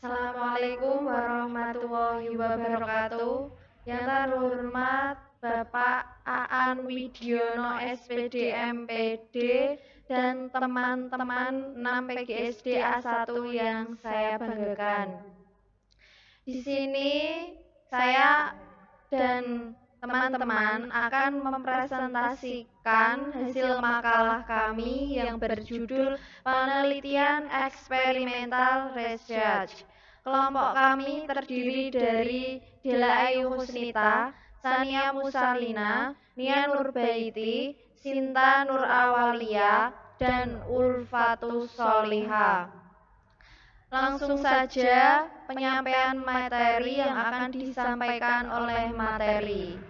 Assalamualaikum warahmatullahi wabarakatuh. Yang terhormat Bapak Aan Widiono SPD MPD dan teman-teman 6 PGSD A1 yang saya banggakan. Di sini saya dan teman-teman akan mempresentasikan hasil makalah kami yang berjudul Penelitian Eksperimental Research. Kelompok kami terdiri dari Dela Ayu Husnita, Sania Musalina, Nia Nurbaiti, Sinta Nur Awalia, dan Ulfatus Soliha. Langsung saja penyampaian materi yang akan disampaikan oleh materi.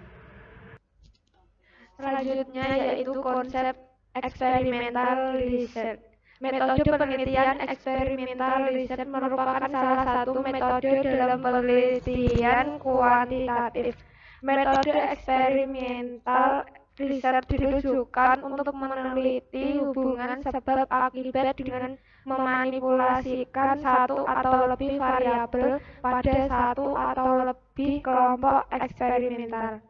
Selanjutnya yaitu konsep eksperimental research. Metode penelitian eksperimental research merupakan salah satu metode dalam penelitian kuantitatif. Metode eksperimental research ditujukan untuk meneliti hubungan sebab akibat dengan memanipulasikan satu atau lebih variabel pada satu atau lebih kelompok eksperimental,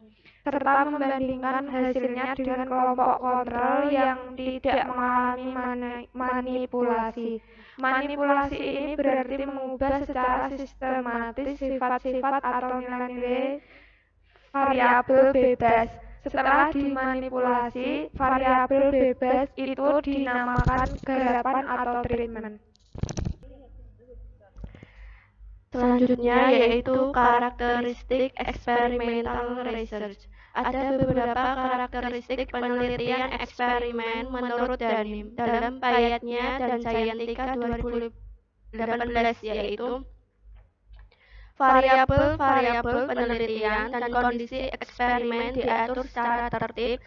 serta membandingkan hasilnya dengan kelompok kontrol yang tidak mengalami manipulasi. Manipulasi ini berarti mengubah secara sistematis sifat-sifat atau nilai-nilai variabel bebas. Setelah dimanipulasi, variabel bebas itu dinamakan garapan atau treatment. Selanjutnya yaitu karakteristik experimental research. Ada beberapa karakteristik penelitian eksperimen menurut Danim dalam payatnya dan Jayantika 2018, yaitu variabel-variabel penelitian dan kondisi eksperimen diatur secara tertib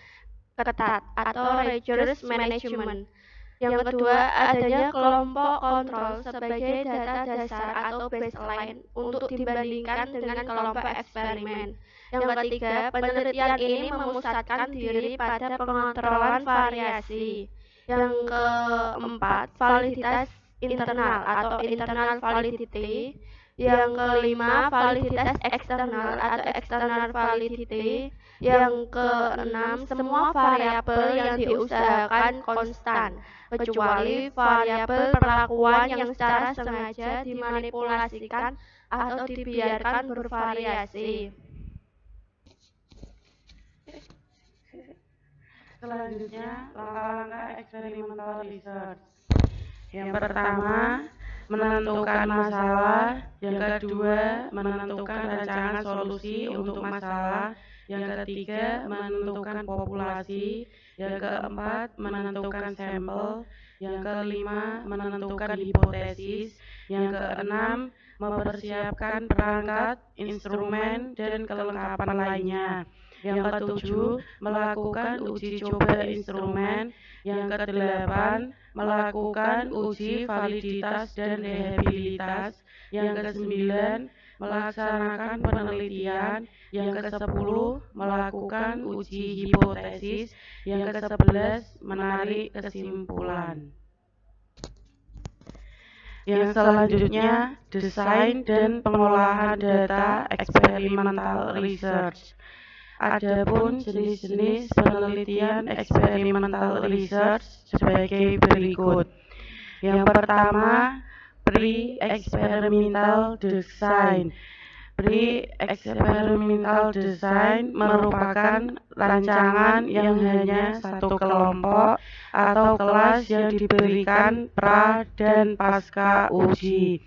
ketat atau rigorous management. Yang kedua, adanya kelompok kontrol sebagai data dasar atau baseline untuk dibandingkan dengan kelompok eksperimen. Yang ketiga, penelitian ini memusatkan diri pada pengontrolan variasi. Yang keempat, validitas internal atau internal validity. Yang kelima, validitas eksternal atau external validity. Yang keenam, semua variabel yang diusahakan konstan, kecuali variabel perlakuan yang secara sengaja dimanipulasikan atau dibiarkan bervariasi. Selanjutnya, langkah-langkah eksperimental research. Yang pertama, menentukan masalah. Yang kedua, menentukan rancangan solusi untuk masalah. Yang ketiga, menentukan populasi. Yang keempat, menentukan sampel. Yang kelima, menentukan hipotesis. Yang keenam, mempersiapkan perangkat, instrumen, dan kelengkapan lainnya. Yang ketujuh, melakukan uji coba instrumen. Yang kedelapan, melakukan uji validitas dan reliabilitas. Yang kesembilan, melaksanakan penelitian. Yang kesepuluh, melakukan uji hipotesis. Yang kesebelas, menarik kesimpulan. Yang selanjutnya, desain dan pengolahan data eksperimental research. Adapun jenis-jenis penelitian eksperimental research sebagai berikut. Yang pertama, pre-experimental design. Pre-experimental design merupakan rancangan yang hanya satu kelompok atau kelas yang diberikan pra dan pasca uji.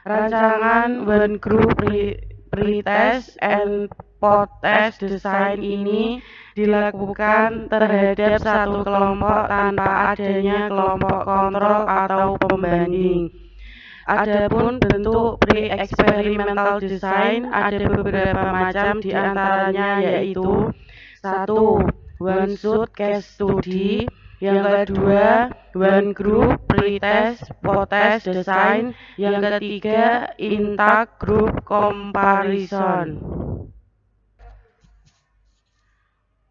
Rancangan one group pre-test and post-test design ini dilakukan terhadap satu kelompok tanpa adanya kelompok kontrol atau pembanding. Adapun bentuk pre-experimental design ada beberapa macam, diantaranya yaitu 1. One shot case study. Yang kedua, one group pre-test post-test design. Yang ketiga, intact group comparison.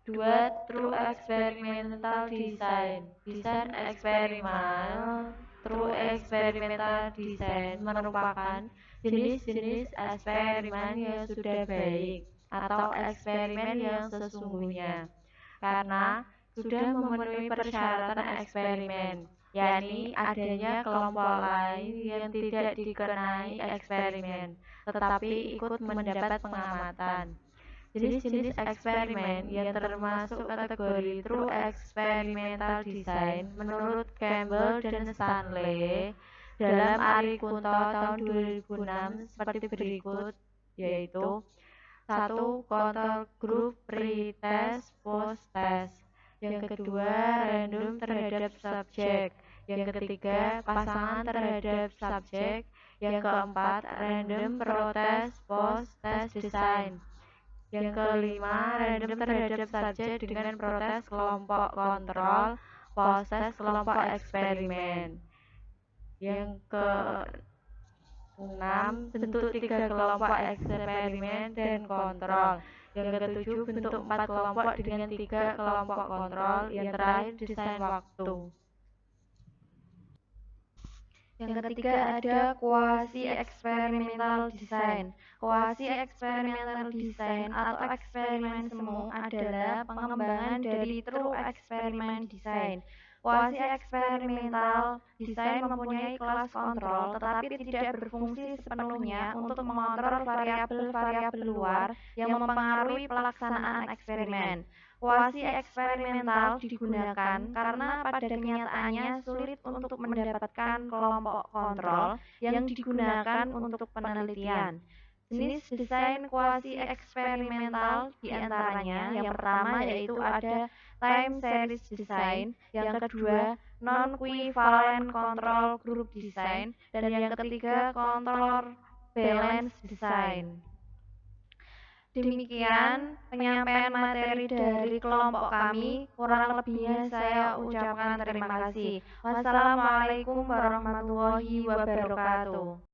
2. True experimental design. Desain eksperimen through experimental design merupakan jenis-jenis eksperimen yang sudah baik atau eksperimen yang sesungguhnya karena sudah memenuhi persyaratan eksperimen, yakni adanya kelompok lain yang tidak dikenai eksperimen, tetapi ikut mendapat pengamatan. Jenis-jenis eksperimen yang termasuk kategori true experimental design menurut Campbell dan Stanley dalam Ari Kunto tahun 2006 seperti berikut, yaitu 1. Control group pre-test post-test. Yang kedua, random terhadap subjek. Yang ketiga, pasangan terhadap subjek. Yang keempat, random protest post-test design. Yang kelima, random terhadap subjek dengan protes kelompok kontrol, proses kelompok eksperimen. Yang keenam, bentuk 3 kelompok eksperimen dan kontrol. Yang ketujuh, bentuk 4 kelompok dengan 3 kelompok kontrol. Yang terakhir, desain waktu. Yang ketiga ada quasi experimental design. Quasi experimental design atau eksperimen semu adalah pengembangan dari true experiment design. Quasi experimental design mempunyai kelas kontrol tetapi tidak berfungsi sepenuhnya untuk mengontrol variabel-variabel luar yang mempengaruhi pelaksanaan eksperimen. Quasi eksperimental digunakan karena pada kenyataannya sulit untuk mendapatkan kelompok kontrol yang digunakan untuk penelitian. Jenis desain quasi eksperimental diantaranya yang pertama yaitu ada time series design, yang kedua non-equivalent control group design, dan yang ketiga control balance design. Demikian penyampaian materi dari kelompok kami. Kurang lebihnya saya ucapkan terima kasih. Wassalamualaikum warahmatullahi wabarakatuh.